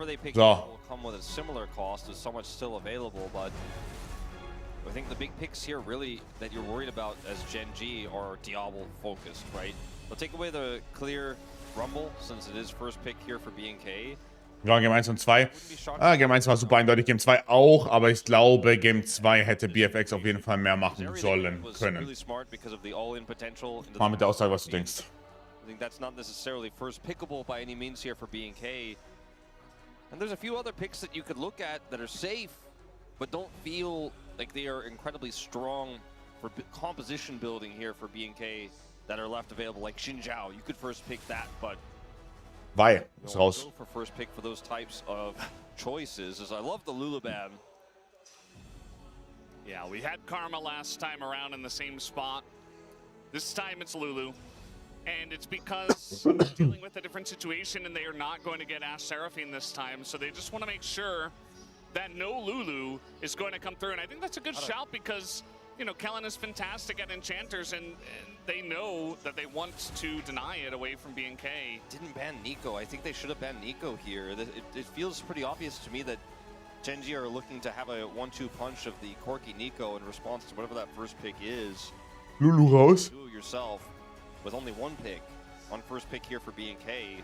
they pick So. will come with a similar cost. There's so much still available, but I think the big picks here really that you're worried about as GENG are Diablo focused, right? They'll take away the clear Rumble, since it is first pick here for BNK. Ja, Game 1 und 2. Game 1 war super eindeutig, Game 2 auch, aber ich glaube, Game 2 hätte BFX auf jeden Fall mehr machen sollen können. Mal mit der Aussage, was du denkst. I think that's not necessarily first pickable by any means here for BNK. And there's a few other picks that you could look at that are safe, but don't feel like they are incredibly strong for composition building here for BNK that are left available, like Xinjiao. You could first pick that, but Weil, ist raus. go for first pick for those types of choices. As I love the Lulu ban. Yeah, we had Karma last time around in the same spot. This time it's Lulu. And it's because they're dealing with a different situation and they are not going to get Ash Seraphine this time. So they just want to make sure that no Lulu is going to come through. And I think that's a good shout because, you know, Kellen is fantastic at Enchanters and they know that they want to deny it away from BNK. Didn't ban Nico. I think they should have banned Nico here. It feels pretty obvious to me that GENG are looking to have a 1-2 punch of the Corki Nico in response to whatever that first pick is. Lulu raus. Do it yourself with only one pick on first pick here for BNK.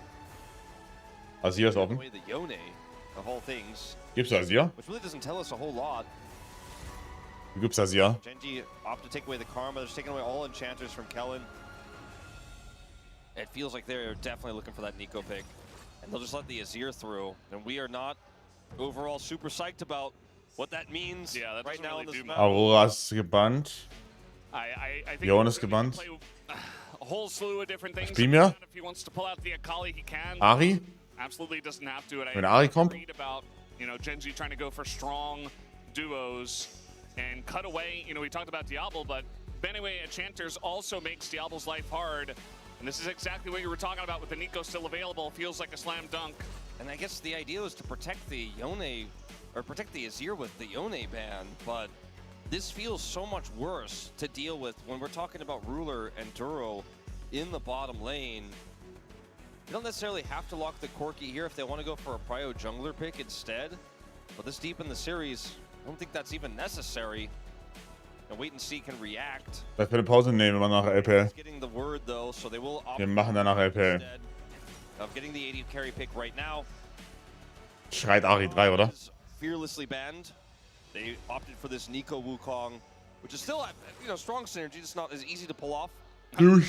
Azir ist offen. The Yone of all things. Gibt's Azir? Which really doesn't tell us a whole lot. Gibt's Azir? GENG opt to take away the Karma. They're taking away all enchanters from Kellen. It feels like they're definitely looking for that Nico pick. And they'll just let the Azir through. And we are not overall super psyched about what that means right now in this map. Aurora ist gebannt. I think Johan ist gebannt. A whole slew of different things. Spiel If he wants to pull out the Akali, he can. Ari? Absolutely doesn't have to. And Wenn Ari kommt? read about, you know, GENG trying to go for strong duos and cut away. You know, we talked about Diablo, but Benway Enchanters also makes Diablo's life hard. And this is exactly what you were talking about with the Nico still available. Feels like a slam dunk. And I guess the idea is to protect the Yone, or protect the Azir with the Yone ban, but this feels so much worse to deal with when we're talking about Ruler and Duro in the bottom lane. You don't necessarily have to lock the Corki here if they want to go for a prio jungler pick instead. But this deep in the series, I don't think that's even necessary. And wait and see can react. Vielleicht für eine Pause nehmen wir nach LPL. Getting the word though, so they will opt Wir machen danach LPL. instead of getting the AD carry pick right now. Schreit Ari 3, oder? Fearlessly banned. They opted for this Nico Wukong, which is still, you know, strong synergy. It's not as easy to pull off. Well,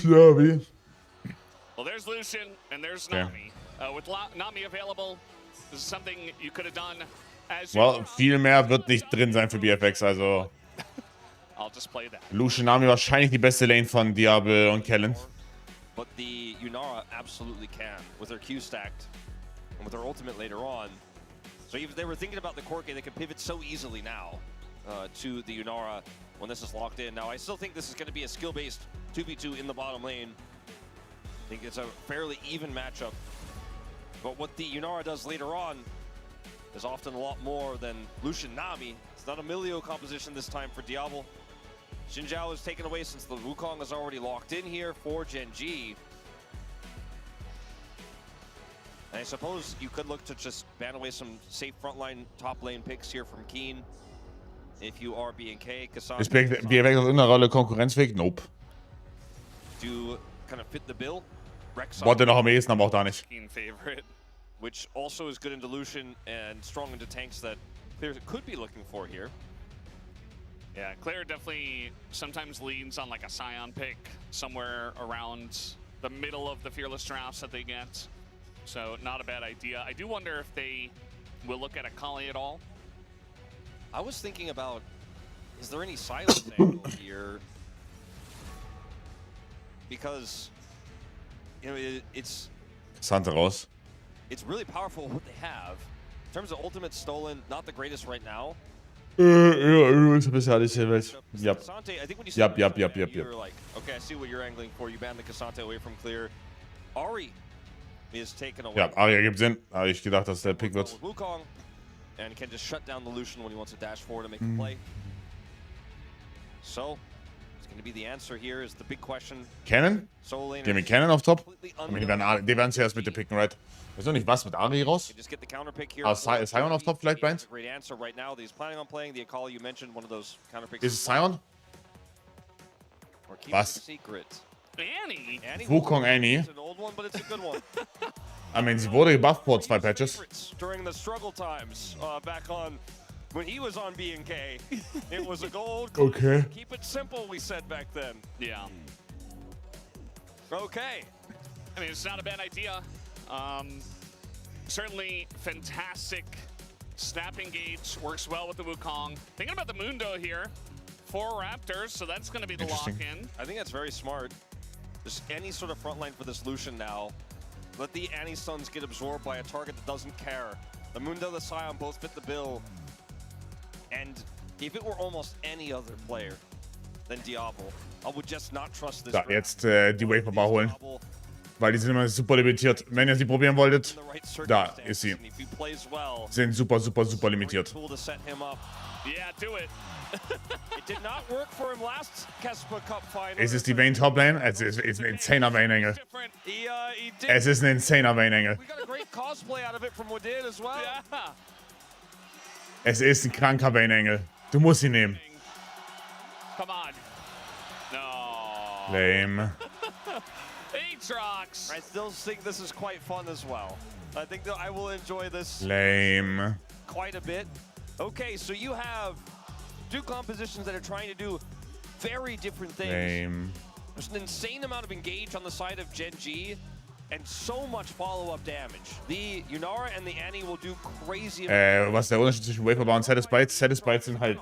there's Lucian and there's Nami. With Nami available, this is something you could have done as Well, viel mehr wird nicht drin sein für BFX, also I'll just play that. Lucian Nami wahrscheinlich die beste Lane von Diablo und Kellen. But the Yunara absolutely can with their Q stacked and with their ultimate later on. So if they were thinking about the Corki, they could pivot so easily now to the Yunara when this is locked in. Now, I still think this is going to be a skill-based 2v2 in the bottom lane. I think it's a fairly even matchup. But what the Yunara does later on is often a lot more than Lucian Nami. It's not a Milio composition this time for Diablo. Xinjiao is taken away since the Wukong is already locked in here for GENG. And I suppose you could look to just ban away some safe frontline top lane picks here from Keen. If you are BNK, Ist BFX aus irgendeiner Rolle konkurrenzfähig? Nope. to kind of fit the bill. Botte noch am ehesten, aber auch da nicht. Keen favorite. Which also is good into Lucian and strong into tanks that Clear could be looking for here. Yeah, Claire definitely sometimes leans on like a Scion pick somewhere around the middle of the Fearless drafts that they get. So not a bad idea. I do wonder if they will look at Akali at all. I was thinking about, is there any silence angle here? Because, you know, it's Sante raus. really powerful what they have. In terms of ultimate stolen, not the greatest right now. Ja, ist ein bisschen alles hier weg. Yep. Cassante, I think when you said Yep. you were like, okay, I see what you're angling for. You banned the Cassante away from Clear. Ari is taken away. Ja, Aria gibt Sinn. Habe ich gedacht, dass der Pick wird. Wukong and can just shut down the Lucian when he wants to dash forward and make a play. So, Cannon? Gehen wir Cannon auf Top? Die werden zuerst mit dem picken, right? Weiß noch nicht, was mit Ari raus? Sion auf Top vielleicht, Blind? Ist es Sion? Was? Wukong Annie? I mean, sie wurde gebufft vor 2 Patches. When he was on B&K, it was a gold. Okay. Keep it simple, we said back then. Yeah. Okay. I mean, it's not a bad idea. Certainly fantastic snap engage. Works well with the Wukong. Thinking about the Mundo here. 4 Raptors, so that's going to be the lock-in. I think that's very smart. Just any sort of front line for this Lucian now. Let the Annie Suns get absorbed by a target that doesn't care. The Mundo, the Sion both fit the bill. And if it were almost any other player than Diablo, I would just not trust this. Da, jetzt die Waferbar holen. Weil die sind immer super limitiert. Wenn ihr sie probieren wolltet, da ist sie. Sind super, super, super limitiert. Yeah, do it. It did not work for him last Kespa Cup final. Es ist die Vayne Toplane. Es ist ein insaner Vayne-Engel. Es ist ein insaner Vayne-Engel. We got a great cosplay out of it from Wadid as well. Yeah. Es ist ein kranker Vayne-Engel. Du musst ihn nehmen. Come on. No. Lame. Aatrox. I still think this is quite fun as well. I think that I will enjoy this Lame. quite a bit. Okay, so you have 2 compositions that are trying to do very different things. Lame. There's an insane amount of engage on the side of GENG and so much follow-up damage. The Yunara and the Annie will do crazy. Was ist der Unterschied zwischen Waferbar und Satisbites? Satisbites sind halt...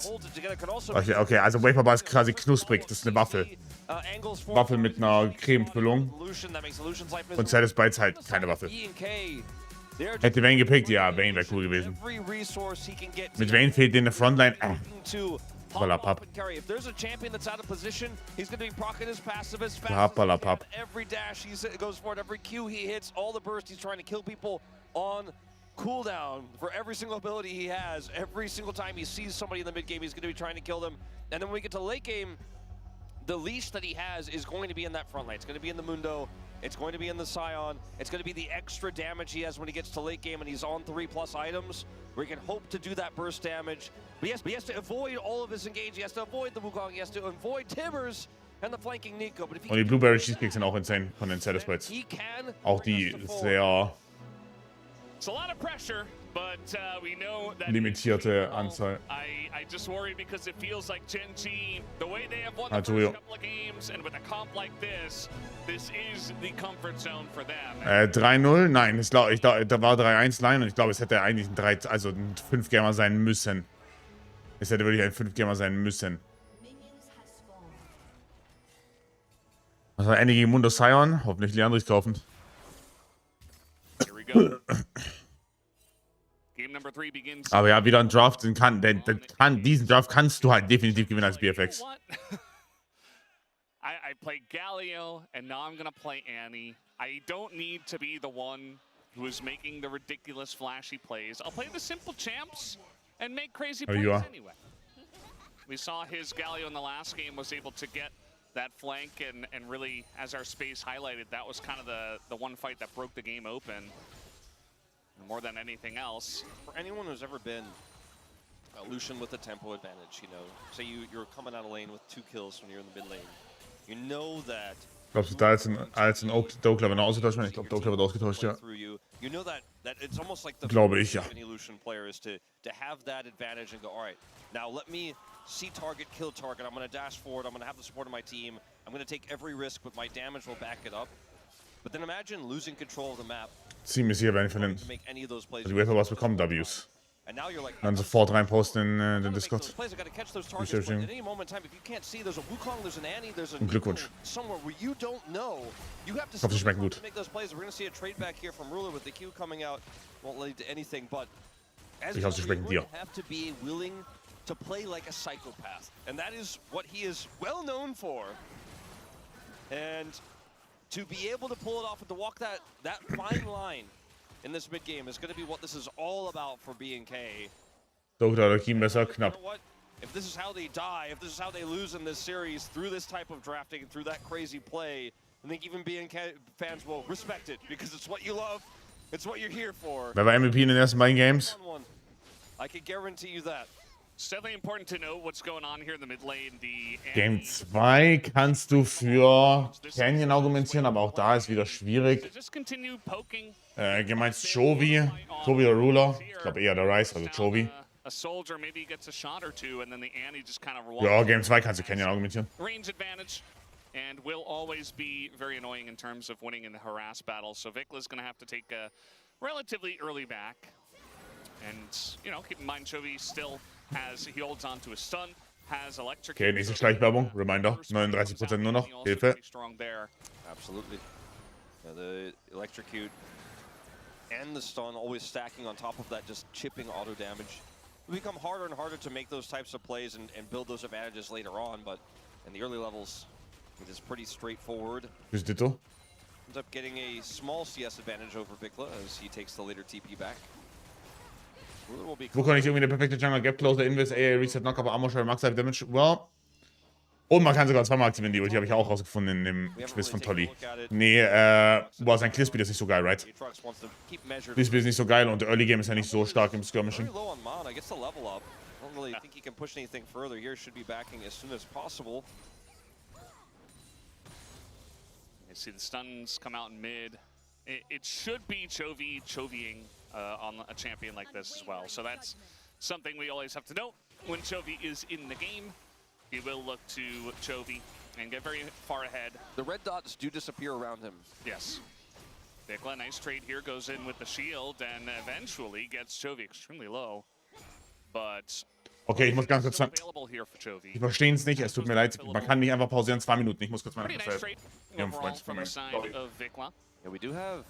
Okay, also Waferbar ist quasi knusprig. Das ist eine Waffel. Waffel mit einer Cremefüllung. Und Satisbites halt keine Waffel. Hätte Vayne gepickt? Ja, Vayne wäre cool gewesen. Mit Vayne fehlt denen eine Frontline. Papalapap. If there's a champion that's out of position, he's going to be proccing his passive as fast Papalapap. as he can. Every dash he goes for it, every Q he hits, all the burst he's trying to kill people on cooldown for every single ability he has. Every single time he sees somebody in the mid game, he's going to be trying to kill them. And then when we get to late game, the leash that he has is going to be in that front line. It's going to be in the Mundo. It's going to be in the Sion. It's going to be the extra damage he has when he gets to late game and he's on 3+ items, where he can hope to do that burst damage. But he has to avoid all of his engage. He has to avoid the Wukong. He has to avoid Tibbers and the flanking Nico. But if he Und die Blueberry Cheesecakes sind auch insane von den Satisbites. Auch die sehr It's a lot of pressure, but we know that limitierte Anzahl. I just worry because it feels like GENG, the way they have won the first couple of games, and with a comp like this is the comfort zone for them. 3-0? Nein, da war 3-1 Line und ich glaube, es hätte eigentlich ein 5-Gamer sein müssen. Es hätte wirklich ein 5-Gamer sein müssen. Was war Ende gegen Mundo Sion? Hoffentlich Leandrich kaufen. Here we go. Game number 3 begins. Aber ja, wieder ein Draft, diesen Draft kannst du halt definitiv gewinnen als BFX. I played Galio, and now I'm gonna play Annie. I don't need to be the one who is making the ridiculous flashy plays. I'll play the simple champs and make crazy plays anyway. We saw his Galio in the last game was able to get that flank, and really, as our space highlighted, that was kind of the one fight that broke the game open. More than anything else. For anyone who's ever been a Lucian with a tempo advantage, you know, say you're coming out of lane with 2 kills when you're in the mid lane, you know that. Glaubst du, da als ein Dokler, wenn er ausgetauscht wird? Ich glaube, Dokler wird ausgetauscht, ja. You know that it's almost like the Glaube ich, ja. of any Lucian player is to have that advantage and go, all right, now let me see target, kill target. I'm going to dash forward. I'm going to have the support of my team. I'm going to take every risk, but my damage will back it up. But then imagine losing control of the map. Ziemlich sicher, wenn ich verlieren. Die Waferbars bekommen Ws. Dann sofort reinposten in den Discord. Und Glückwunsch. Ich hoffe, sie schmecken gut. Ich hoffe, sie schmecken dir. To play like a psychopath, and that is what he is well known for. And to be able to pull it off and to walk that fine line in this mid game is going to be what this is all about for B&K. Doktor oder Kim besser, knapp. if this is how they die, if this is how they lose in this series through this type of drafting and through that crazy play, I think even BNK fans will respect it because it's what you love, it's what you're here for. Wer war MVP in den ersten beiden Games? I can guarantee you that. It's definitely important to know what's going on here in the mid lane. Game 2 kannst du für Canyon argumentieren, aber auch da ist wieder schwierig. Gemeint Chovy oder Ruler. Ich glaube eher der Rice, also Chovy. Ja, Game 2 kannst du Canyon argumentieren. And will always be very annoying in terms of winning in the harass battle. So Vicla's going to have to take a relatively early back. And, you know, keep in mind, Chovy still has, he holds on to a stun, has electric. Okay, nächste Schleichwerbung. Reminder, 39% nur noch. Hilfe. Absolutely. The electrocute and the stun always stacking on top of that, just chipping auto damage. It will become harder and harder to make those types of plays and build those advantages later on, but in the early levels, it is pretty straightforward. Who's Ditto? Ends up getting a small CS advantage over Vicla as he takes the later TP back. Wo kann ich irgendwie eine perfekte Jungle Gap Closer, Invis, AA, Reset, Knock, aber Armor Share, Max Life Damage? Well. Und man kann sogar zweimal aktivieren, die Ulti habe ich auch rausgefunden in dem Quiz von Tolly. Nee, boah, sein Clearspeed ist nicht so geil, right? Clearspeed ist nicht so geil und der Early Game ist ja nicht so stark im Skirmishing. You see the stuns come out in mid. It should be Chovying on a champion like this as well. So that's something we always have to note. When Chovy is in the game, he will look to Chovy and get very far ahead. The red dots do disappear around him. Yes. Vicla, nice trade here, goes in with the shield and eventually gets Chovy extremely low. But okay, ich muss ganz kurz sagen, ich verstehe es nicht, es tut mir leid, man kann nicht einfach pausieren, 2 Minuten, ich muss kurz meine Fresse helfen. Yeah, we do have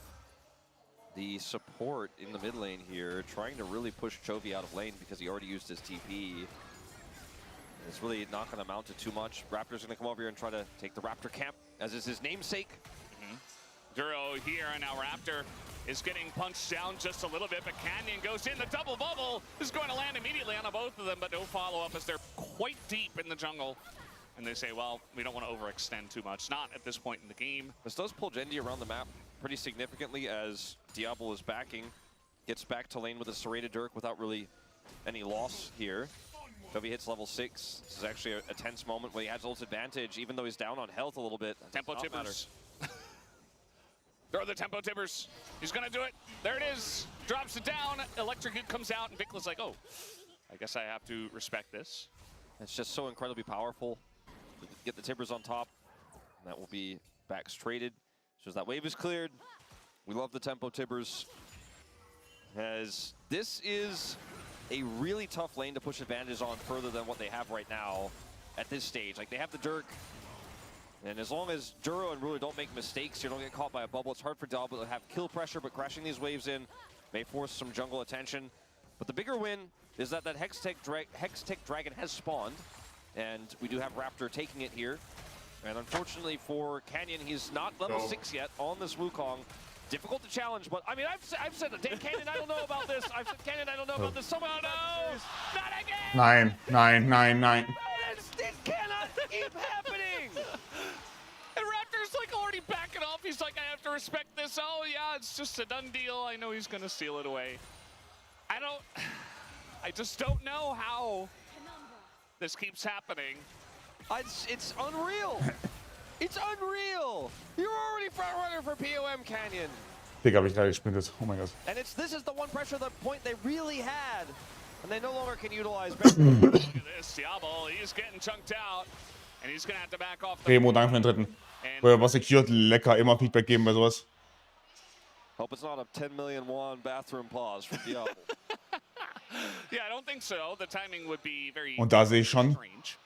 the support in the mid lane here, trying to really push Chovy out of lane because he already used his TP. It's really not going to amount to too much. Raptor's going to come over here and try to take the Raptor camp, as is his namesake. Duro here, and now Raptor is getting punched down just a little bit, but Canyon goes in. The double bubble is going to land immediately on both of them, but no follow-up as they're quite deep in the jungle. And they say, well, we don't want to overextend too much. Not at this point in the game. This does pull Genji around the map pretty significantly as Diablo is backing. Gets back to lane with a serrated Dirk without really any loss here. Chovy hits level 6. This is actually a tense moment where he has ult advantage, even though he's down on health a little bit. Tempo tippers. Throw the tempo tippers. He's going to do it. There it is. Drops it down. Electrocute comes out, and Vicla's like, oh, I guess I have to respect this. It's just so incredibly powerful. Get the timbers on top. And that will be back straighted. So as that wave is cleared, we love the tempo timbers. As this is a really tough lane to push advantages on further than what they have right now at this stage. Like, they have the Dirk. And as long as Duro and Ruler don't make mistakes, you don't get caught by a bubble. It's hard for Diablo to have kill pressure, but crashing these waves in may force some jungle attention. But the bigger win is that Hextech Dragon has spawned. And we do have Raptor taking it here. And unfortunately for Canyon, he's not level 6 yet on this Wukong. Difficult to challenge, but I mean, I've said that. Canyon, I don't know about this. I've said, Canyon, I don't know about this. Someone, no! Not again! Nein. This cannot keep happening! And Raptor's like already backing off. He's like, I have to respect this. Oh yeah, it's just a done deal. I know he's gonna steal it away. I just don't know how this keeps happening. It's unreal. It's unreal. You're already front runner for POM Canyon. Digga, hab ich gerade gesprintet. Oh mein Gott. And this is the one pressure point they really had. And they no longer can utilize. Look at this, Diablo, he's getting chunked out. And he's gonna have to back off. Remo, danke für den dritten. Feuer war secured, lecker, immer Feedback geben bei sowas. Hope it's not a 10 million won bathroom pause for Diablo. Yeah, I don't think so. The timing would be very Und da sehe ich schon. strange.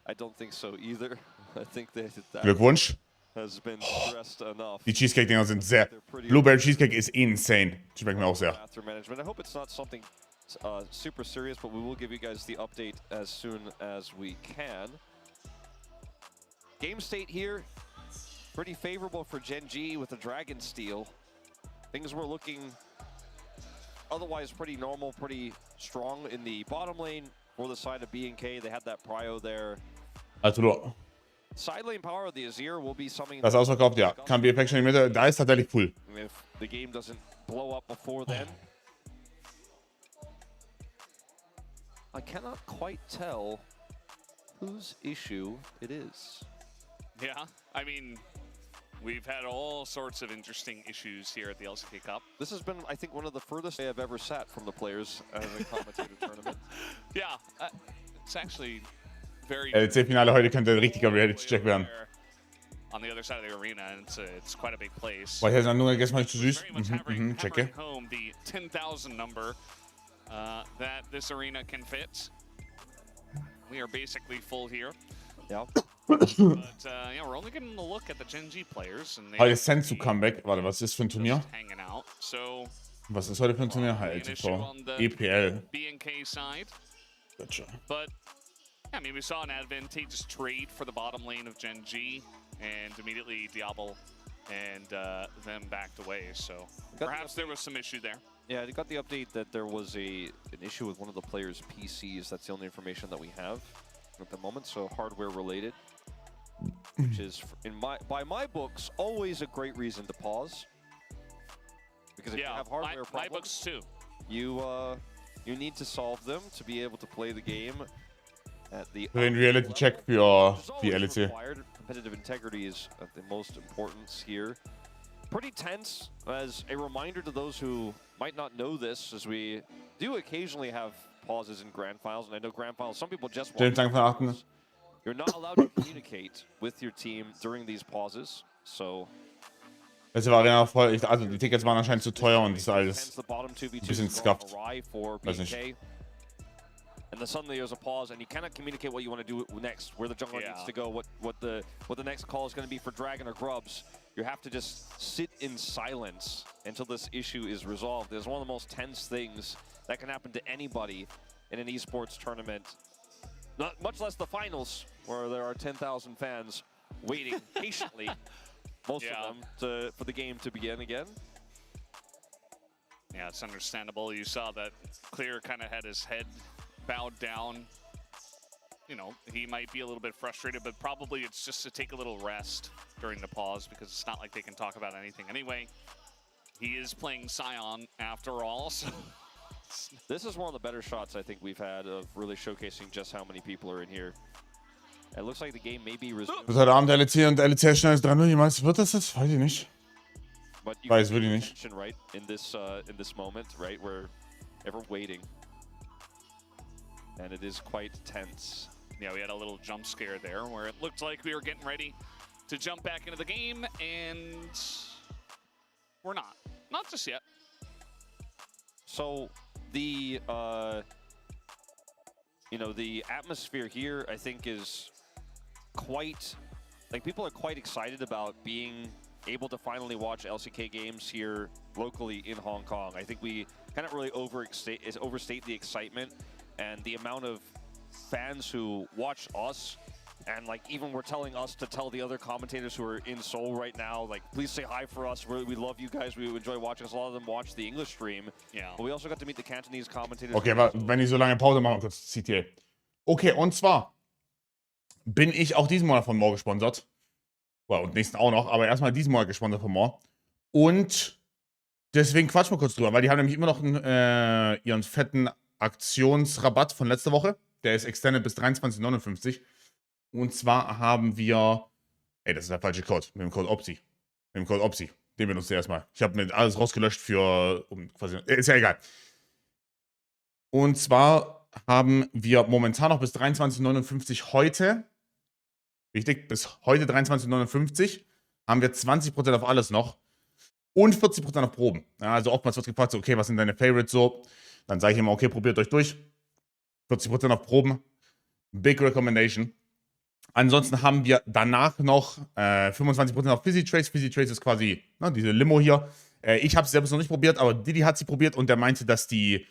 I don't think so either. I think that Glückwunsch. has been stressed enough. Die Cheesecake-Dinger sind sehr... Blueberry Cheesecake ist insane. Die schmeckt mir auch sehr. I hope it's not something super serious, but we will give you guys the update as soon as we can. Game state here, pretty favorable for GENG with the Dragon Steal. Things were looking otherwise pretty normal, pretty strong in the bottom lane. for the side of BNK. They had that prio there. Also du, Side lane power of the Azir will be something das ist ausverkauft, ja. Kann BFX schon in die Mitte. Da ist tatsächlich cool. if the game doesn't blow up before then. I cannot quite tell whose issue it is. Yeah, I mean, we've had all sorts of interesting issues here at the LCK Cup. This has been, I think, one of the furthest I've ever sat from the players at a commentator tournament. Yeah, it's actually very... LCK-Finale heute könnte ein richtiger Reality-Check werden. On the other side of the arena, and it's quite a big place. Boah, hier sind nur gestern mal zu süß. Very much hammering Checke. home the 10,000 number that this arena can fit. We are basically full here. Yeah. But yeah, we're only getting a look at the GENG players. And Heute ist Sensu Comeback. Warte, was ist für ein Turnier? just hanging out. So, Was ist heute für ein Turnier? LTV. EPL. BNK side. Gotcha. But, yeah, I mean, we saw an advantageous trade for the bottom lane of GENG, and immediately Diablo and them backed away. So perhaps there was some issue there. Yeah, I got the update that there was an issue with one of the players' PCs. That's the only information that we have at the moment. So hardware related, which is by my books always a great reason to pause. Because if you have hardware problems, my books too. You need to solve them to be able to play the game at the Für den Reality-Check für die always LEC. required. Competitive integrity is at the most importance here. Pretty tense, as a reminder to those who might not know this, as we do occasionally have pauses in grand finals, and I know grand finals, some people just James, danke für den 8. You're not allowed to communicate with your team during these pauses, so... Letzte war Arena voll. Also die Tickets waren anscheinend zu teuer und das ist alles ein bisschen scuffed. Weiß nicht. And then suddenly there's a pause, and you cannot communicate what you want to do next, where the jungler needs to go, what the next call is going to be for Dragon or Grubs. You have to just sit in silence until this issue is resolved. It's one of the most tense things that can happen to anybody in an esports tournament. Not much less the finals, where there are 10,000 fans waiting patiently, most of them, for the game to begin again. Yeah, it's understandable. You saw that Clear kind of had his head bowed down. You know, he might be a little bit frustrated, but probably it's just to take a little rest during the pause, because it's not like they can talk about anything anyway. He is playing Sion after all, so... This is one of the better shots I think we've had of really showcasing just how many people are in here. It looks like the game may be resumed. Bis heute Abend LEC und LEC schnell ist 3-0. Jemals wird das jetzt? Weiß ich nicht. But you Weiß wirklich nicht. Right, in this moment, right, where everyone's waiting. And it is quite tense. Yeah, we had a little jump scare there where it looked like we were getting ready to jump back into the game, and we're not. Not just yet. So the you know, the atmosphere here, I think, is quite, like, people are quite excited about being able to finally watch LCK games here locally in Hong Kong. I think we kind of really overstate the excitement and the amount of fans who watch us, and like even we're telling us to tell the other commentators who are in Seoul right now, like, please say hi for us. We love you guys. We enjoy watching us. A lot of them watch the English stream. Yeah. But we also got to meet the Cantonese commentators. Okay, aber wenn ich so lange Pause mache, kurz CTA. Okay, und zwar bin ich auch diesen Monat von More gesponsert. Und nächsten auch noch, aber erstmal diesen Monat gesponsert von More. Und deswegen quatschen wir kurz drüber, weil die haben nämlich immer noch ihren fetten Aktionsrabatt von letzter Woche. Der ist extended bis 23,59. Und zwar haben wir, das ist der falsche Code, mit dem Code OPSI. Mit dem Code OPSI. Den benutzt ihr erstmal. Ich habe mir alles rausgelöscht für, quasi, ist ja egal. Und zwar haben wir momentan noch bis 23,59 heute, wichtig, bis heute 23,59 haben wir 20% auf alles noch und 40% auf Proben. Ja, also oftmals wird gefragt, so, okay, was sind deine Favorites so? Dann sage ich immer, okay, probiert euch durch. 40% auf Proben. Big Recommendation. Ansonsten haben wir danach noch 25% auf Fizzy Trades. Fizzy Trades ist quasi diese Limo hier. Ich habe es selbst noch nicht probiert, aber Didi hat sie probiert und der meinte, dass die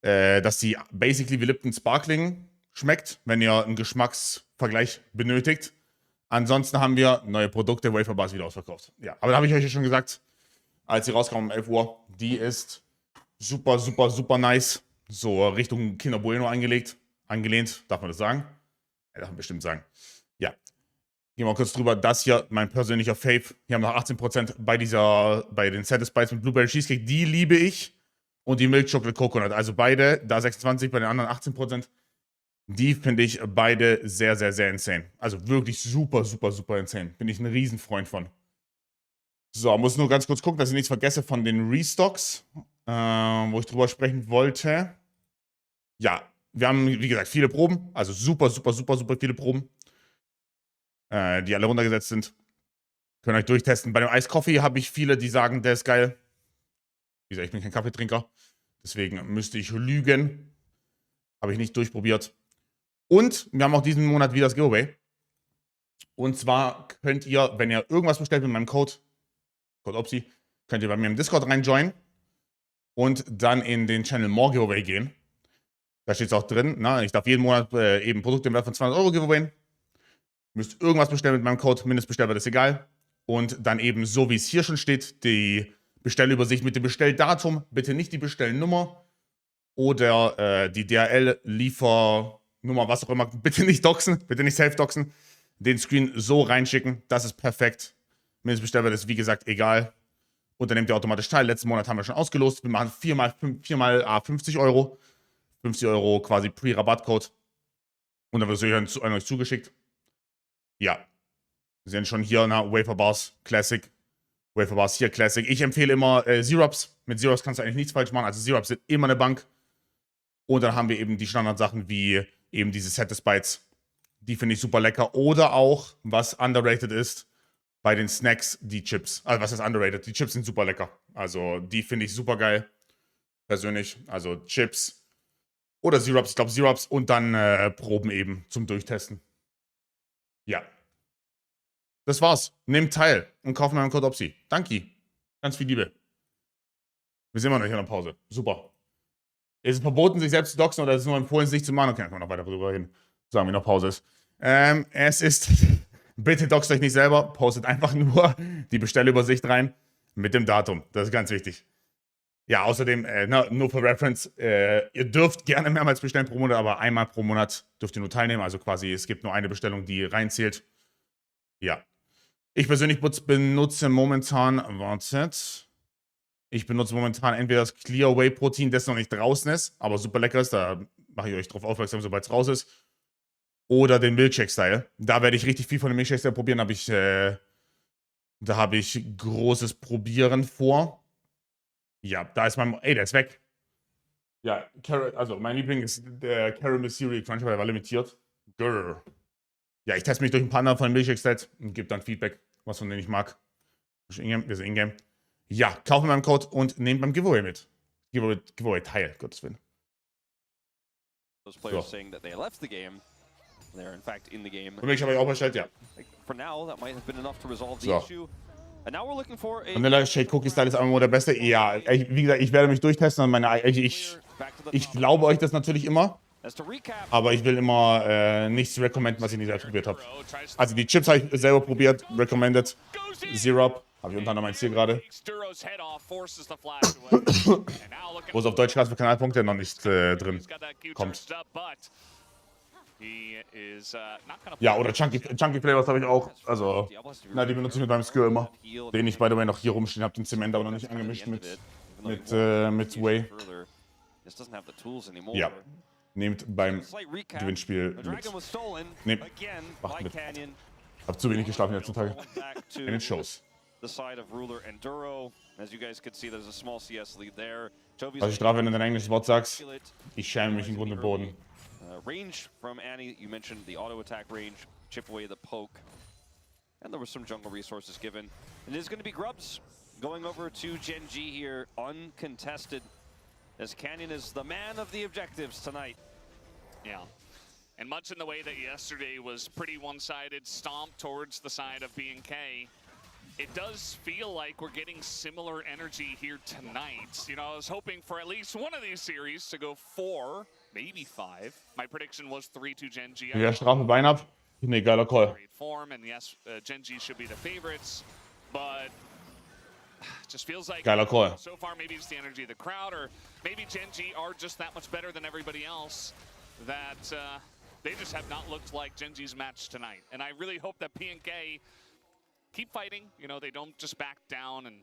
basically wie Lipton Sparkling schmeckt, wenn ihr einen Geschmacksvergleich benötigt. Ansonsten haben wir neue Produkte, Wafer Bars wieder ausverkauft. Ja, aber da habe ich euch ja schon gesagt, als sie rauskam um 11 Uhr, die ist super, super, super nice. So Richtung Kinder Bueno angelegt. angelehnt. Darf man das sagen? Ja, darf man bestimmt sagen. Ja. Gehen wir mal kurz drüber. Das hier, mein persönlicher Fave. Hier haben wir noch 18% bei den Satisfies mit Blueberry Cheesecake. Die liebe ich. Und die Milk Chocolate Coconut. Also beide, da 26, bei den anderen 18%. Die finde ich beide sehr, sehr, sehr insane. Also wirklich super, super, super insane. Bin ich ein Riesenfreund von. So, muss nur ganz kurz gucken, dass ich nichts vergesse von den Restocks, wo ich drüber sprechen wollte. Ja, wir haben, wie gesagt, viele Proben. Also super, super, super, super viele Proben. Die alle runtergesetzt sind. Könnt ihr euch durchtesten. Bei dem Ice Coffee habe ich viele, die sagen, der ist geil. Wie gesagt, ich bin kein Kaffeetrinker. Deswegen müsste ich lügen. Habe ich nicht durchprobiert. Und wir haben auch diesen Monat wieder das Giveaway. Und zwar könnt ihr, wenn ihr irgendwas bestellt mit meinem Code OPSI, könnt ihr bei mir im Discord reinjoinen und dann in den Channel More Giveaway gehen. Da steht es auch drin. Na, ich darf jeden Monat eben Produkte im Wert von 200 € giveawayen. Müsst irgendwas bestellen mit meinem Code, Mindestbestellwert ist egal. Und dann eben, so wie es hier schon steht, die Bestellübersicht mit dem Bestelldatum, bitte nicht die Bestellnummer oder die DHL-Liefernummer, was auch immer, bitte nicht doxen, bitte nicht self-doxen. Den Screen so reinschicken, das ist perfekt. Mindestbestellwert ist, wie gesagt, egal. Und dann nehmt ihr automatisch teil. Letzten Monat haben wir schon ausgelost. Wir machen 4 mal 50 €. 50 € quasi Pre-Rabattcode. Und dann wird es an euch zugeschickt. Ja. Wir sehen schon hier, Waferbars Classic. Waferbars hier Classic. Ich empfehle immer Syrups. Mit Syrups kannst du eigentlich nichts falsch machen. Also Syrups sind immer eine Bank. Und dann haben wir eben die Standardsachen wie eben diese Satisfies. Die finde ich super lecker. Oder auch, was underrated ist, bei den Snacks, die Chips. Also was ist underrated? Die Chips sind super lecker. Also die finde ich super geil. Persönlich. Also Chips oder Syrups. Ich glaube Syrups und dann Proben eben zum Durchtesten. Ja. Das war's. Nehmt teil und kauft meinen Code OPSI. Danke. Ganz viel Liebe. Wir sind immer noch hier in der Pause. Super. Ist es verboten, sich selbst zu doxen oder ist es nur empfohlen, es nicht zu machen? Okay, dann können wir noch weiter drüber reden. Sagen wir noch Pause ist. Es ist... Bitte doxt euch nicht selber. Postet einfach nur die Bestellübersicht rein mit dem Datum. Das ist ganz wichtig. Ja, außerdem, nur für Reference, ihr dürft gerne mehrmals bestellen pro Monat, aber einmal pro Monat dürft ihr nur teilnehmen. Also quasi, es gibt nur eine Bestellung, die reinzählt. Ja. Ich persönlich benutze momentan, wartet. Ich benutze momentan entweder das Clear Whey Protein, das noch nicht draußen ist, aber super lecker ist. Da mache ich euch drauf aufmerksam, sobald es raus ist. Oder den Milkshake-Style. Da werde ich richtig viel von dem Milkshake-Style probieren. Da habe ich großes Probieren vor. Ja, da ist mein... Ey, der ist weg. Ja, also mein Liebling ist der Caramel Cereal Crunch, weil der war limitiert. Grrr. Ja, ich teste mich durch ein paar andere von den Milkshake-Styles und gebe dann Feedback, was von denen ich mag. Wir sind in-game. Ja, kauft mit meinem Code und nehmt beim Giveaway mit. Giveaway teil, Gottes Willen. Those players saying that they left the game. They're in fact in the game. Und mich habe ich auch bestellt, ja. For now, that might have been enough to resolve the issue. And now we're looking for a Vanilla Shake Cookie Style ist einfach nur der beste. Ja, wie gesagt, ich werde mich durchtesten und ich glaube euch das natürlich immer. Aber ich will immer nichts recommenden, was ich nicht selbst probiert habe. Also die Chips habe ich selber probiert, recommended. Syrup, habe ich unter anderem eins hier gerade. Wo es auf Deutsch heißt, für Kanalpunkte noch nicht drin kommt. Ja, oder Chunky Flavors habe ich auch. Also, die benutze ich mit meinem Skill immer. Den ich, by the way, noch hier rumstehen habe, den Zement aber noch nicht angemischt mit Whey. Ja, nehmt beim Gewinnspiel mit. Macht mit. Hab zu wenig geschlafen die letzten Tage. In den Shows. Was ich drauf, wenn du dein englisches Wort sagst, ich schäme mich im Grund und Boden. Range from Annie, you mentioned the auto attack range, chip away the poke, and there was some jungle resources given. And it is going to be Grubs going over to GENG here, uncontested, as Canyon is the man of the objectives tonight. Yeah. And much in the way that yesterday was pretty one-sided, stomp towards the side of BNK, it does feel like we're getting similar energy here tonight. You know, I was hoping for at least one of these series to go 4, maybe 5. My prediction was 3 to GENG. Ja, Strafe Bein ab. Ne, geiler Call. Great form, and yes, GENG should be the favorites, but just feels like geiler Call. So far maybe it's the energy of the crowd, or maybe GENG are just that much better than everybody else. that they just have not looked like GENG's match tonight. And I really hope that BNK keep fighting. You know, they don't just back down and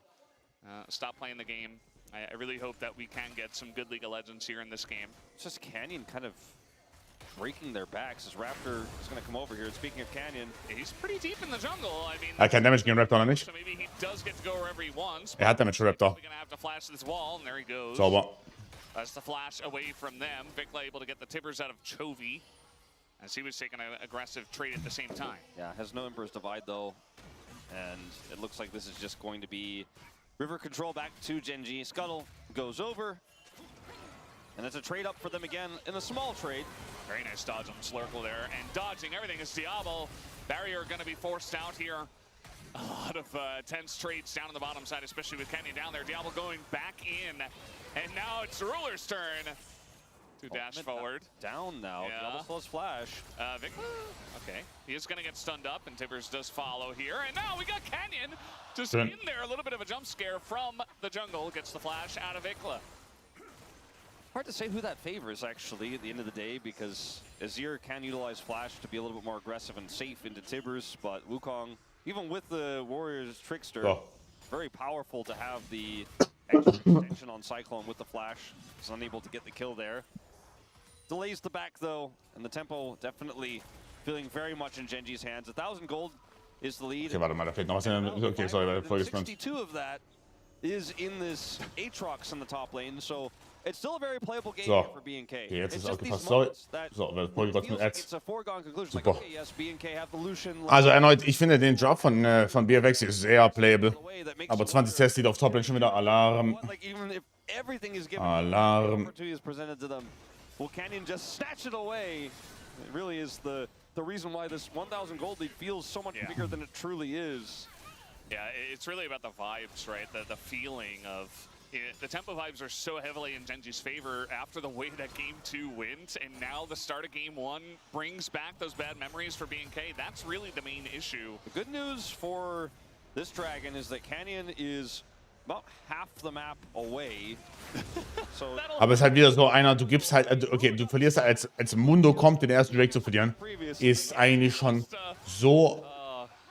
stop playing the game. I really hope that we can get some good League of Legends here in this game. It's just Canyon kind of breaking their backs as Raptor is going to come over here. And speaking of Canyon, he's pretty deep in the jungle. I mean, kein Damage gegen Raptor noch nicht. So maybe he does get to go wherever he wants. Hat Damage für Raptor. Gonna have to flash this wall, and there he goes. Sauber. That's the flash away from them. Vikla able to get the tippers out of Chovy as he was taking an aggressive trade at the same time. Yeah, has no Emperor's Divide though. And it looks like this is just going to be river control back to GENG. Scuttle goes over. And it's a trade up for them again in a small trade. Very nice dodge on Slurkle there. And dodging everything is Diablo. Barrier going to be forced out here. A lot of tense trades down on the bottom side, especially with Canyon down there. Diablo going back in. And now it's Ruler's turn to dash forward. Down now. Yeah. Diablo slows flash. Vikla, okay. He is going to get stunned up, and Tibbers does follow here. And now we got Canyon just in there. A little bit of a jump scare from the jungle. Gets the flash out of Vikla. Hard to say who that favors, actually, at the end of the day, because Azir can utilize Flash to be a little bit more aggressive and safe into Tibbers, but Wukong, even with the Warriors Trickster, very powerful to have the extra extension on Cyclone with the Flash. He's unable to get the kill there. Delays the back, though, and the tempo definitely feeling very much in GENG's hands. 1,000 gold is the lead. Okay, warte mal, da fehlt noch was. Okay, sorry, war voll gespannt. 62 of that is in this Aatrox in the top lane, so it's still a very playable game here for BNK. Okay, jetzt ist It's es just these aufgepasst. Sorry. moments that So, voll trotzdem feels like Ads. it's a foregone conclusion. Like, Super. okay, yes, BNK have the Lucian. Also erneut, ich finde den Drop von BFX ist sehr playable. Aber 20 Tests liegt auf Toplane schon wieder Alarm. Like, even if everything is given, Alarm. opportunity is presented to them, will Canyon just snatch it away? It really is the reason why this 1,000 gold lead feels so much bigger than it truly is. Yeah, it's really about the vibes, right? The feeling of it. The tempo vibes are so heavily in GENG's favor after the way that Game 2 went, and now the start of Game 1 brings back those bad memories for BNK. That's really the main issue. The good news for this Dragon is that Canyon is about half the map away. So Aber es ist halt wieder so einer, du gibst halt, okay, du verlierst halt, als Mundo kommt, den ersten Drake zu verlieren, ist eigentlich schon so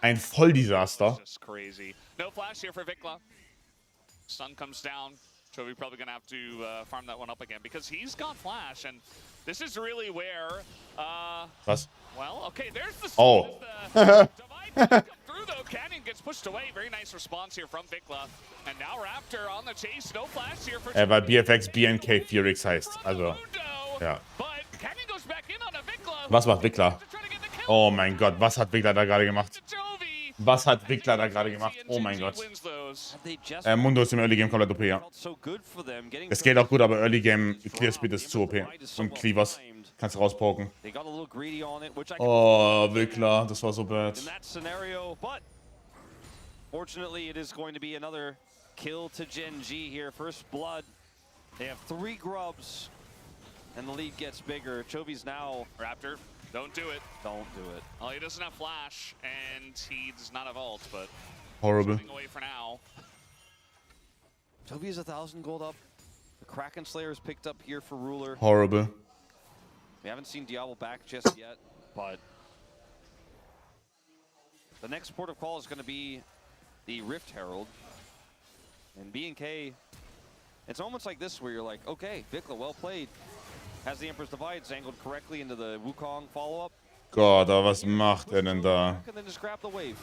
ein Volldesaster. Just crazy. No flash here for Vikla. Sun comes down. Chovy probably going to have to farm that one up again because he's got flash, and this is really where, Was? well, okay, there's the Oh. divide come through, though. Canyon gets pushed away. Very nice response here from Vikla. And now Raptor on the chase. No flash here for Weil BFX BNK Furix heißt. Also, ja. But Canyon goes back in on a Vikla. Was macht Vikla? Oh mein Gott, was hat Vikla da gerade gemacht? Chovy. Was hat Vikla da gerade gemacht? Oh mein Gott. Wins those. Mundo ist im Early Game komplett OP, ja. Es geht auch gut, aber Early Game Clear Speed ist zu OP. Und Cleavers kannst du rauspoken. Oh, Vikla, das war so bad. Fortunately, it is going to be another kill to GENG here. First blood. They have 3 grubs, and the lead gets bigger. Chovy's now. Raptor, don't do it. Don't do it. Well, he doesn't have flash, and he does not have ult, but Horrible. away for now. Chovy is 1,000 gold up. The Kraken Slayer is picked up here for Ruler. Horrible. We haven't seen Diablo back just yet, but the next port of call is going to be the Rift Herald. And BNK, it's moments like this where you're like, okay, Vikla, well played. Has the Emperor's Divide angled correctly into the Wukong follow-up. Gott, aber was macht er denn da? And then just grab the wave.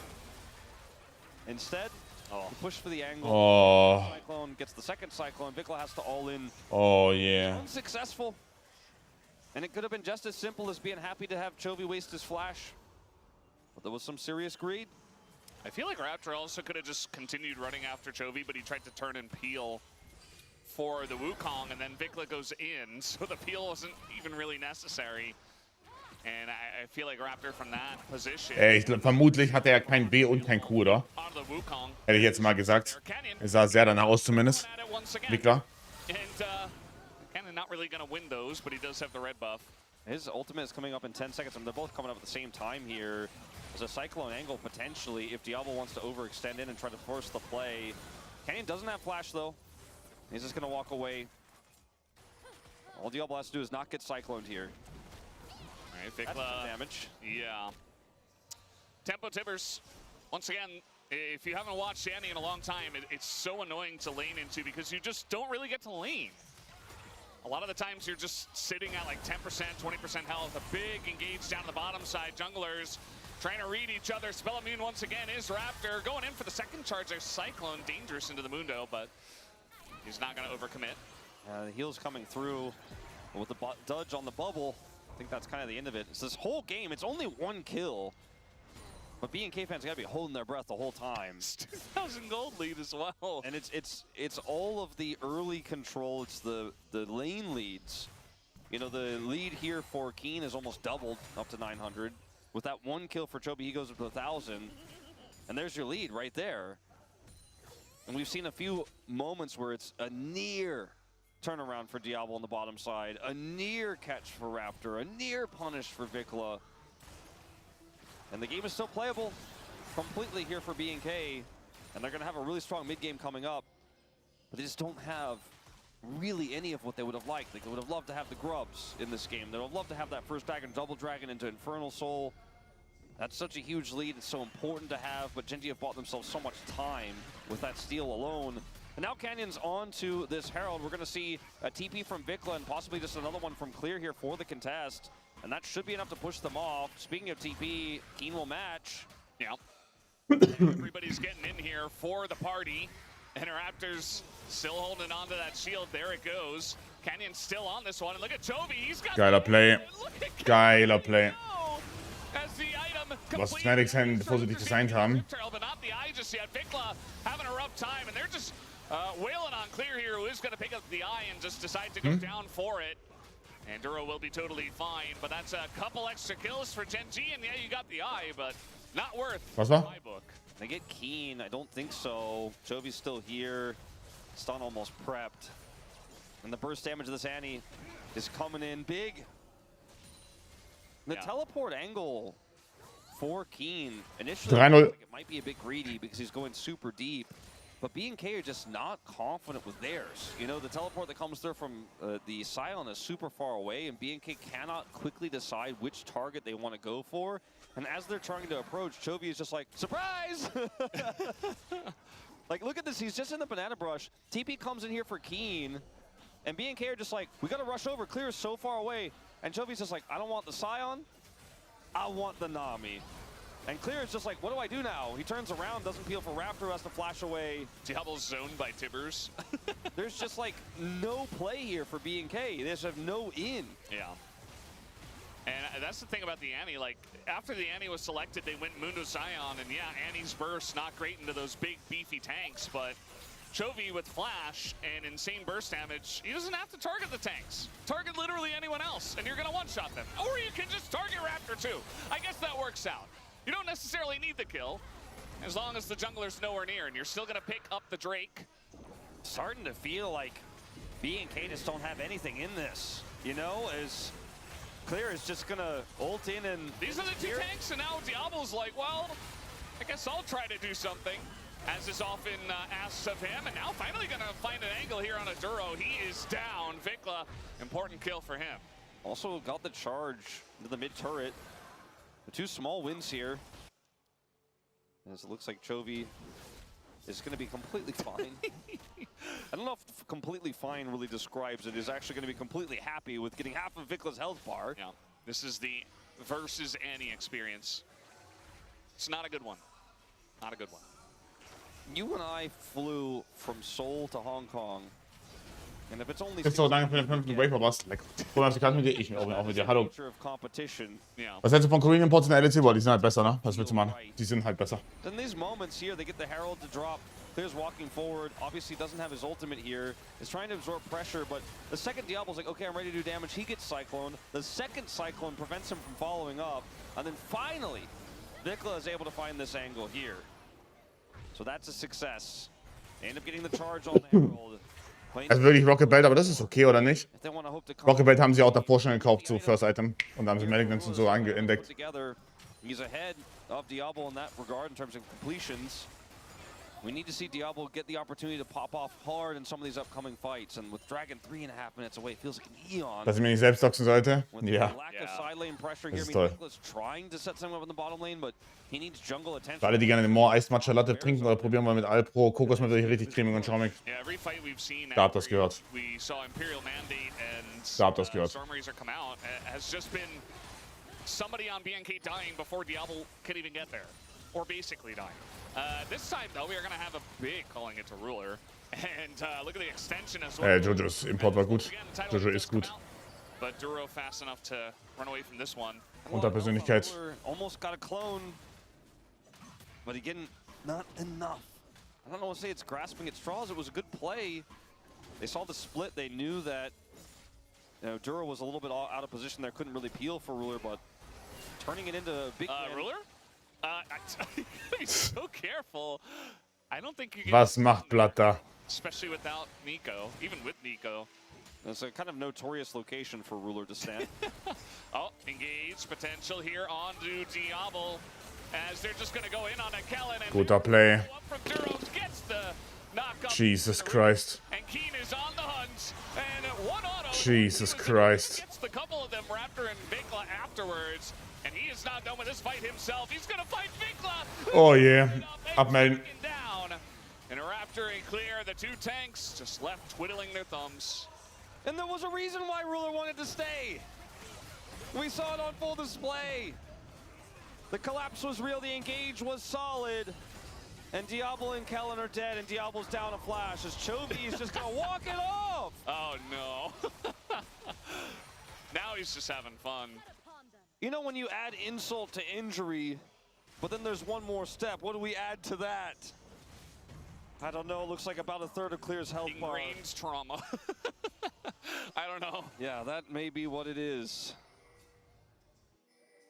Instead, he pushed for the angle. Oh. Cyclone gets the second Cyclone. Vikla has to all in. Oh yeah. Unsuccessful. And it could have been just as simple as being happy to have Chovy waste his flash. But there was some serious greed. I feel like Raptor also could have just continued running after Chovy, but he tried to turn and peel for the Wukong, and then Vikla goes in, so the peel wasn't even really necessary. And I feel like Raptor from that position. Vermutlich hatte er kein B und kein Q, oder? On the Wukong. Hätte ich jetzt mal gesagt. Es sah sehr danach aus zumindest. Vikla. And Cannon not really going to win those, but he does have the red buff. His ultimate is coming up in 10 seconds, and they're both coming up at the same time here. There's a Cyclone angle potentially if Diablo wants to overextend in and try to force the play. Canyon doesn't have flash though. He's just going to walk away. All Diablo has to do is not get Cycloned here. Right, That's Vikla, damage. yeah. Tempo Tibbers, once again, if you haven't watched Annie in a long time, it's so annoying to lane into because you just don't really get to lane. A lot of the times you're just sitting at like 10%, 20% health, a big engage down the bottom side. Junglers trying to read each other. Spell Immune once again is Raptor going in for the second charge. There's Cyclone, dangerous into the Mundo, but he's not going to overcommit. The heal's coming through with the dodge on the bubble. I think that's kind of the end of it. So this whole game, it's only 1 kill. But BNK fans gotta be holding their breath the whole time. It's 2,000 gold lead as well. And it's all of the early control. It's the lane leads. You know, the lead here for Keen is almost doubled up to 900. With that 1 kill for Chobi, he goes up to 1,000. And there's your lead right there. And we've seen a few moments where it's a near turnaround for Diablo on the bottom side, a near catch for Raptor, a near punish for Vikla. And the game is still playable completely here for BNK. And they're going to have a really strong mid-game coming up. But they just don't have really any of what they would have liked. Like, they would have loved to have the grubs in this game. They would have loved to have that first dragon, double dragon into Infernal Soul. That's such a huge lead. It's so important to have. But Gen G have bought themselves so much time with that steal alone. And now Canyon's on to this Herald. We're going to see a TP from Vikla and possibly just another one from Clear here for the contest. And that should be enough to push them off. Speaking of TP, Keen will match. Yeah. Everybody's getting in here for the party. And Raptors still holding on to that shield. There it goes. Canyon still on this one. And look at Toby. He's got Geiler Play. Geiler Play. As the item Was Fnatic's Hände positiv designt haben. But not the eye just yet. Vikla having a rough time. And they're just wailing on Clear here, who is going to pick up the eye and just decide to go down for it. And Duro will be totally fine, but that's a couple extra kills for Gen G, and yeah, you got the eye, but not worth Was war? my book. They get Keen. I don't think so. Jovi's still here. Stun almost prepped. And the burst damage of this Annie is coming in big. The teleport angle for Keen. Initially, 3-0. like it might be a bit greedy because he's going super deep. But BNK are just not confident with theirs. You know, the teleport that comes through from the Scion is super far away, and BNK cannot quickly decide which target they want to go for. And as they're trying to approach, Chovy is just like, surprise! Like, look at this. He's just in the banana brush. TP comes in here for Keen, and BNK are just like, we got to rush over. Clear is so far away. And Chovy's just like, I don't want the Scion. I want the Nami. And Clear is just like, what do I do now? He turns around, doesn't peel for Raptor, has to flash away. Diablo's zoned by Tibbers. There's just like no play here for B&K. They just have no in. Yeah. And that's the thing about the Annie. Like, after the Annie was selected, they went Mundo Scion, and yeah, Annie's burst not great into those big, beefy tanks, but Chovy with flash and insane burst damage, he doesn't have to target the tanks. Target literally anyone else, and you're gonna one-shot them. Or you can just target Raptor too. I guess that works out. You don't necessarily need the kill, as long as the jungler's nowhere near, and you're still gonna pick up the Drake. Starting to feel like B&K just don't have anything in this, you know, as Clear is just gonna ult in and... These are the two tanks, and now Diablo's like, well, I guess I'll try to do something, as is often asked of him, and now finally gonna find an angle here on a Duro. He is down. Vikla, important kill for him. Also got the charge into the mid turret. The two small wins here. As it looks like Chovy is going to be completely fine. I don't know if completely fine really describes it. He's actually going to be completely happy with getting half of Vikla's health bar. Yeah, this is the versus Annie experience. It's not a good one. Not a good one. You and I flew from Seoul to Hong Kong. And if it's only Ist so, danke für den 5. Wafer, was? Like, Bruder, kannst mit dir, ich auch mit dir. Hallo. Yeah. Was hältst du von Korean Imports in der LCK? Boah, die sind halt besser, ne? Was willst du machen? Die sind halt besser. In these moments here, they get the Herald to drop. Clear's walking forward. Obviously doesn't have his ultimate here. Is trying to absorb pressure, but the second Diablo's like, okay, I'm ready to do damage. He gets Cyclone. The second Cyclone prevents him from following up. And then finally, Vikla is able to find this angle here. So that's a success. They end up getting the charge on the Herald. Also wirklich Rocket Belt, aber das ist okay, oder nicht? Rocket Belt haben sie auch davor schon gekauft, so First Item. Und da haben sie Malignance und so eingeindeckt. He's ahead of Diablo in that regard in terms of completions. We need to see Diablo get the opportunity to pop off hard in some of these upcoming fights. And with Dragon 3.5 minutes away, it feels like an eon. Dass ich mir nicht selbst doxen sollte? Ja. Yeah. side lane pressure here. Das ist I toll. mean, Nicholas trying to set something up in the bottom lane, but he needs jungle attention. Für alle, die gerne den More Iced Matcha Latte trinken oder probieren wir mit Alpro, Kokosmilch richtig cremig und schaumig. Yeah, every fight we've seen Da habt das gehört. we saw Imperial Mandate and Da habt das gehört. Storm Razor come out has just been somebody on BNK dying before Diablo could even get there, or basically dying. This time though, we are going to have a big calling it to Ruler, and look at the extension as well. Jojos Import war gut. Jojo ist gut. But Duro fast enough to run away from this one. Unter Persönlichkeit. Almost got a clone, but again, not enough. I don't want to say it's grasping at straws. It was a good play. They saw the split. They knew that Duro was a little bit out of position there. Couldn't really peel for Ruler, but turning it into a big Ruler? Be so careful. I don't think you can. Was macht Blatt da? Especially without Nico, even with Nico. It's a kind of notorious location for Ruler to stand. Oh, engage potential here onto Diablo, as they're just going to go in on a Kellen. And Guter Play. from Duro gets the knockup. Jesus Christ. And Keen is on the hunt, and one auto. Jesus Christ. Gets the couple of them, Raptor and Vikla afterwards, and he is not done with this fight himself. He's going to fight Vikla. Oh yeah. Abmelden. Down. And Raptor in clear. The two tanks just left twiddling their thumbs. And there was a reason why Ruler wanted to stay. We saw it on full display. The collapse was real, the engage was solid. And Diablo and Kellen are dead, and Diablo's down a flash as Chovy is just gonna walk it off. Oh no. Now he's just having fun. You know when you add insult to injury, but then there's one more step. What do we add to that? I don't know, looks like about a third of Clear's health bar. Ingrained trauma. I don't know. Yeah, that may be what it is.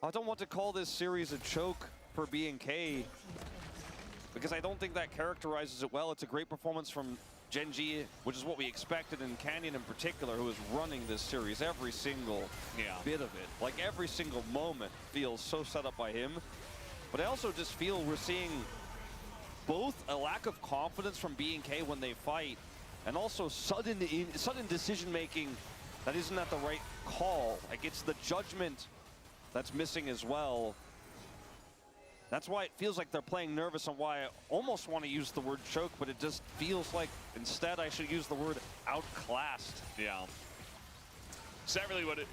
I don't want to call this series a choke for BNK, because I don't think that characterizes it well. It's a great performance from GENG, which is what we expected, and Canyon in particular, who is running this series. Every single bit of it, like every single moment, feels so set up by him. But I also just feel we're seeing both a lack of confidence from BNK when they fight, and also sudden decision-making that isn't at the right call. Like, it's the judgment that's missing as well. That's why it feels like they're playing nervous, and why I almost want to use the word choke, but it just feels like instead I should use the word outclassed. Yeah. Is that really what it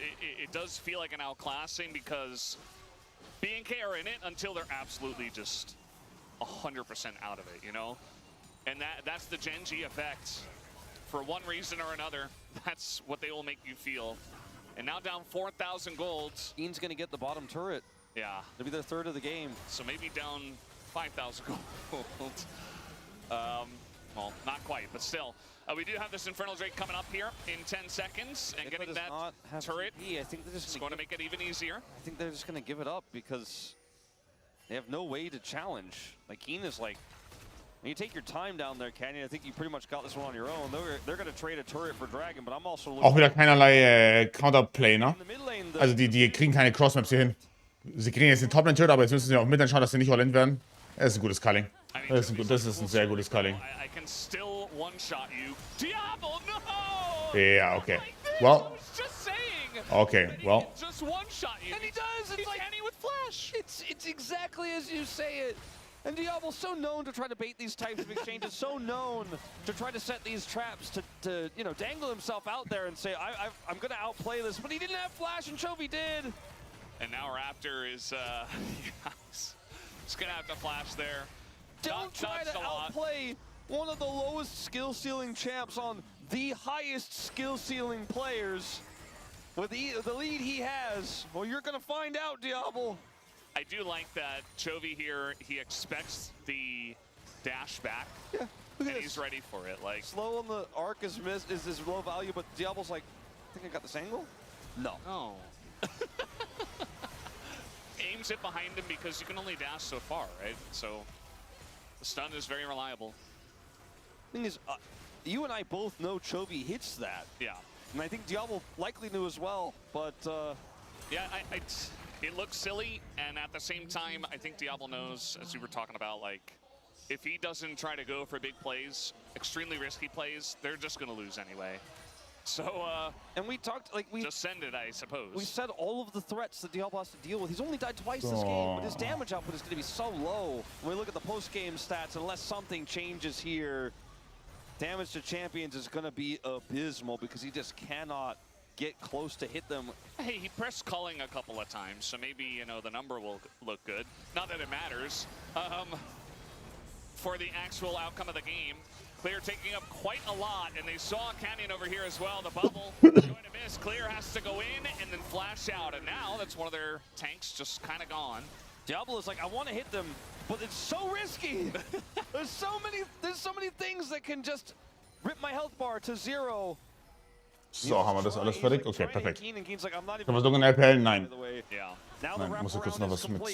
does feel like an outclassing, because BNK are in it until they're absolutely just 100% out of it, you know? And that's the GENG effect. For one reason or another, that's what they will make you feel. And now down 4,000 gold. Ian's gonna get the bottom turret. Yeah. It'll be their third of the game. So maybe down 5,000 gold. Well, not quite, but still. We do have this Infernal Drake coming up here in 10 seconds, and getting that turret I think they're just going to make it even easier. I think they're just gonna give it up because they have no way to challenge. Like, Ian is like, when you take your time down there, Canyon, I think you pretty much got this one on your own. They're gonna trade a turret for Dragon, but I'm also looking Auch wieder keinerlei Counterplay, ne? Also die kriegen keine Crossmaps hier hin. Sie kriegen jetzt den Toplane Turret, aber jetzt müssen sie auch mit schauen, dass sie nicht all in werden. Das ist ein gutes Culling. Das ist ein sehr gutes Culling. I can still one-shot you. Diablo, no! Yeah, okay. Well, just saying. Okay, well. Just one-shot you. And he does. It's like Kenny with flash. It's exactly as you say it. And Diablo's so known to try to bait these types of exchanges, so known to try to set these traps to you know, dangle himself out there and say, I'm going to outplay this. But he didn't have flash, and Chovy did. And now Raptor is he's going to have to flash there. Don't try to outplay one of the lowest skill ceiling champs on the highest skill ceiling players with the lead he has. Well, you're going to find out, Diablo. I do like that Chovy here, he expects the dash back. Yeah, and he's ready for it. Like, slow on the arc is low value, but Diablo's like, I think I got this angle? No. Oh. Aims it behind him because you can only dash so far, right? So the stun is very reliable. Thing is, you and I both know Chovy hits that. Yeah. And I think Diablo likely knew as well, but yeah, it looks silly, and at the same time, I think Diablo knows, as we were talking about, like, if he doesn't try to go for big plays, extremely risky plays, they're just going to lose anyway. So, and we talked, like, just send it, I suppose. We said all of the threats that Diablo has to deal with. He's only died twice this game, but his damage output is going to be so low. When we look at the post-game stats, unless something changes here, damage to champions is going to be abysmal because he just cannot get close to hit them. Hey, he pressed culling a couple of times, so maybe, you know, the number will look good. Not that it matters. For the actual outcome of the game, Clear taking up quite a lot, and they saw Canyon over here as well. The bubble going to miss. Clear has to go in and then flash out, and now that's one of their tanks just kind of gone. Diablo is like, I want to hit them, but it's so risky. There's so many things that can just rip my health bar to 0. So, haben wir das alles fertig? Okay, perfekt. Können wir so in LPL? Nein. Yeah. Nein, muss ich kurz noch was mit machen.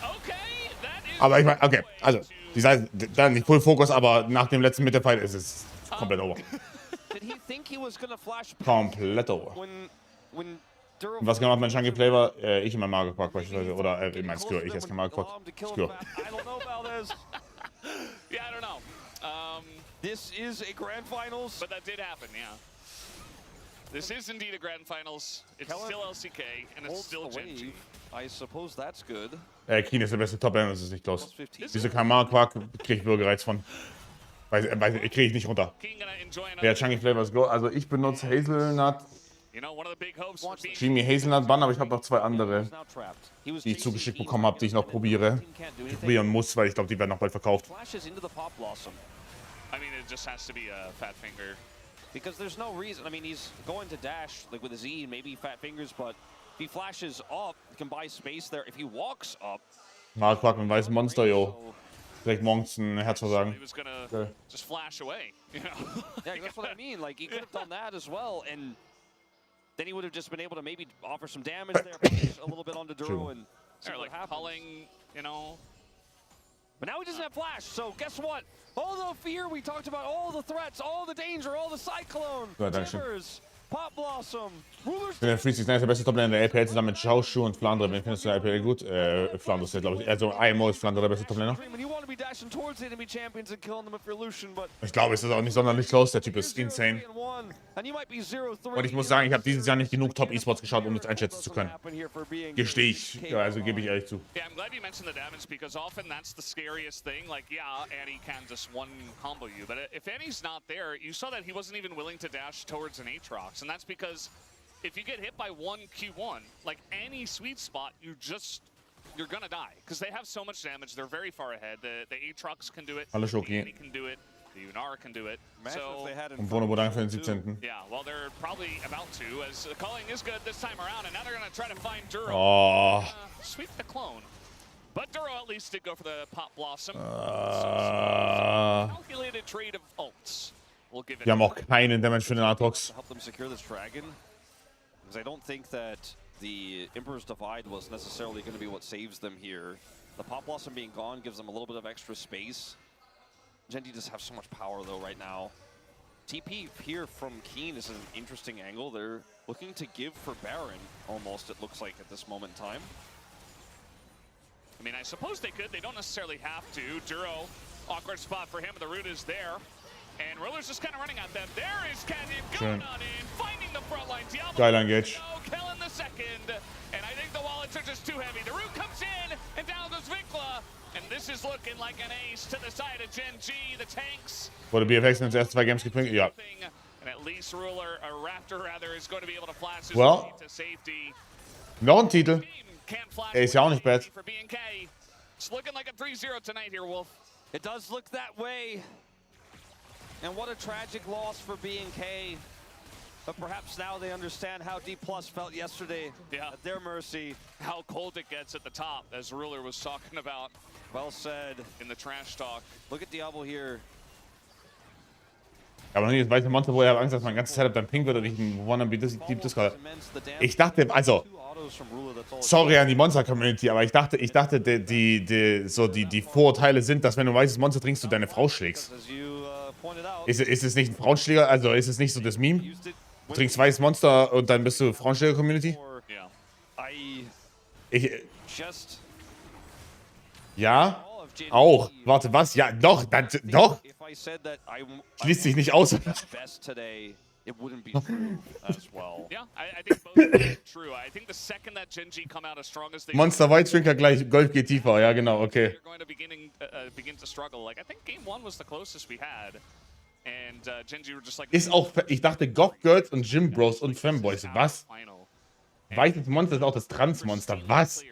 Okay, that is Aber ich meine, okay, also, die Seite, dann nicht Full Focus, aber nach dem letzten Mittelfight ist es komplett over. Komplett over. Und was genau mein Chunky Play war? Ich in meinem Mario Park beispielsweise, oder in meinem Skür, ich esse kein Mario Park. Skür. Yeah, I don't know. This is a grand finals. But that did happen, yeah. This is indeed a grand finals. It's still LCK and it's still GENG. I suppose that's good. Keen ist der beste Top-Lane, das ist nicht close. Diese Kamar-Quark kriege ich Bürgerreiz von. Kriege ich nicht runter. Der Chunky Flavor ist go. Also ich benutze Hazelnut. Jimmy Hazelnut Bann, aber ich habe noch 2 andere, die ich zugeschickt bekommen habe, die ich noch probieren muss, weil ich glaube, die werden noch bald verkauft. I mean, it just has to be a fat finger. Because there's no reason. I mean, he's going to dash like with his E, maybe fat fingers, but if he flashes up, he can buy space there. If he walks up, Marquark mit weißem Monster, yo. Direkt morgens ein Herzversagen. He was gonna just flash away, you know? Yeah, that's what I mean. Like, he could have done that as well, and then he would have just been able to maybe offer some damage there, push a little bit onto Duro, and see what like happens. culling, you know. But now he doesn't have flash, so guess what? All the fear we talked about, all the threats, all the danger, all the Cyclone, Timbers, Pop Blossom, Rulers. Der Freeze ist der beste Top-Lane der LPL zusammen mit Schauschuh und Flandre. Wen findest du in der LPL gut? Flandre ist, glaube ich. Also IMO ist Flandre der beste Top-Laner. Ich glaube, es ist auch nicht sonderlich close. Der Typ ist insane. Und ich muss sagen, ich habe dieses Jahr nicht genug Top-E-Sports geschaut, um das einschätzen zu können. Gestehe ich. Ja, also gebe ich ehrlich zu. Yeah, I'm glad you mentioned the damage because often that's the scariest thing. Like, yeah, Annie can just one combo you, but if Annie's not there, you saw that he wasn't even willing to dash towards an Aatrox, and that's because if you get hit by one Q1, like any sweet spot, you're gonna die because they have so much damage. They're very far ahead. The Aatrox can do it. Alles The okay. Annie can do it. The Unara can do it. So, Und Bono danke für den 17. yeah, well, they're probably about to, as the culling is good this time around, and now they're gonna try to find Duro. Oh. Sweep the clone. But Duro at least did go for the Pop Blossom. Calculated trade of ults. We'll give it. Wir haben auch keinen Damage für den Aatrox. Help them secure this dragon, because I don't think that the Emperor's Divide was necessarily going to be what saves them here. The Pop Blossom being gone gives them a little bit of extra space. GENG just have so much power though right now. TP here from Keen is an interesting angle. They're looking to give for Baron, almost, it looks like, at this moment in time. I mean, I suppose they could. They don't necessarily have to. Duro, awkward spot for him. The root is there. And Ruler's just kind of running at them. There is Canyon going on in, finding the front line. Diablo, Geil engage. killing the second. And I think the wallets are just too heavy. The root comes in, and down goes Vikla. And this is looking like an ace to the side of GENG. The tanks. Wurde BFX in den ersten 2 Games gepinkt? Ja. And at least Ruler, or Raptor rather, is going to be able to flash his Well. way to safety. Noch ein Titel. Ist ja auch nicht bad. For BNK. It's looking like a 3-0 tonight here, Wolf. It does look that way. And what a tragic loss for BNK. But perhaps now they understand how D+ felt yesterday at their mercy. How cold it gets at the top, as Ruler was talking about. Well said. In the trash talk. Look at Diablo here. Aber noch nicht das weiße Monster, wo er hat Angst, dass mein ganzes Setup dann pink wird und ich ein Wannabe Deep Discord. Ich dachte, also, sorry an die Monster-Community, aber ich dachte, die Vorurteile sind, dass wenn du ein weißes Monster trinkst, du deine Frau schlägst. Ist es nicht ein Frauenschläger? Also ist es nicht so das Meme? Du trinkst weißes Monster und dann bist du Frauenschläger-Community? Ja? Auch. Warte, was? Ja, doch. Doch. Schließt sich nicht aus. It wouldn't be true as well. Yeah, I think both are true. I think the second that GENG come out as strong as they Monster White Shrinker gleich Golf geht tiefer. Ja, genau, okay. they're going to begin to struggle. Like I think game 1 was the closest we had. And GENG were just like Ist auch, ich dachte Goth Girls und Gym Bros und Femboys. Was? Weißes Monster ist auch das Transmonster. Was?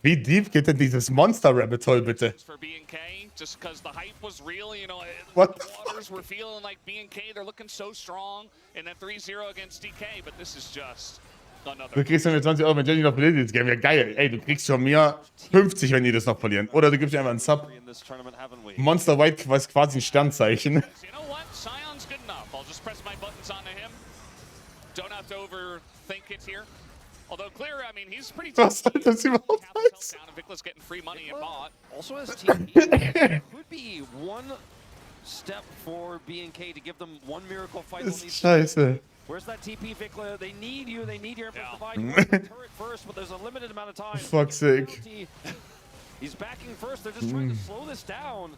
Wie deep geht denn dieses Monster-Rabbit Hole, bitte? For BNK, just because the hype was real, you know, What? the waters were feeling like BNK, they're looking so strong in that 3-0 against DK, but this is just another. Du kriegst von mir 20 Euro, wenn Jenny noch verliert dieses Game. Ja, geil. Ey, du kriegst von mir 50, wenn die das noch verlieren. Oder du gibst mir einfach einen Sub. Monster White weiß quasi ein Sternzeichen. You know what? Sion's good enough. I'll just press my buttons onto him. Don't have to overthink it here. Although clear, I mean, he's pretty Was soll das überhaupt heißen? Vicla's getting free money in bot. Also has TP. Could be one step for BNK to give them one miracle fight. Das ist scheiße. Where's that TP, Vicla? They need you. They need your Yeah. divide. You want the turret first, but there's a limited amount of time. Fuck's sake. He's backing first. They're just trying to slow this down.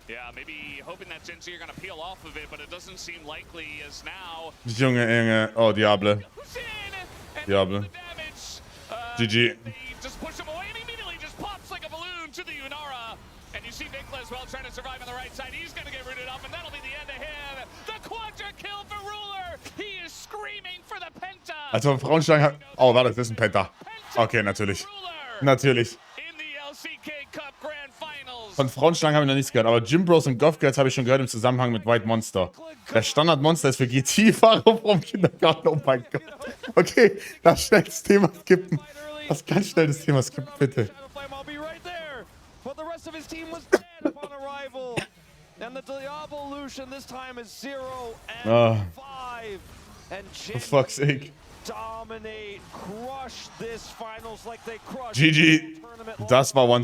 Yeah, maybe hoping that GENG are going to peel off of it, but it doesn't seem likely as now. Junge. Oh, Diable. Diable. GG. They just push him away and immediately just pops like a balloon to the Unara. And you see Vicla as well trying to survive on the right side. He's going to get rooted up, and that'll be the end of him. The quadra kill for Ruler. He is screaming for the Penta. Also Frauenschlangen hat... Oh, warte, das ist ein Penta. Okay, natürlich. Natürlich. In the LCK Cup Grand Finals. Von Frauenschlangen habe ich noch nichts gehört, aber Gym Bros und Goth Girls habe ich schon gehört im Zusammenhang mit White Monster. Der Standardmonster ist für GT-Fahrer vom Kindergarten. Oh mein Gott. Okay, das schnell das Thema skippen. Das ganz schnell das Thema skippen, bitte. But the rest of his team was dead upon arrival. And the Diavolution this time is 0 and 5. And For fuck's sake. dominate, crush this finals like they crushed GG. the tournament. Das war One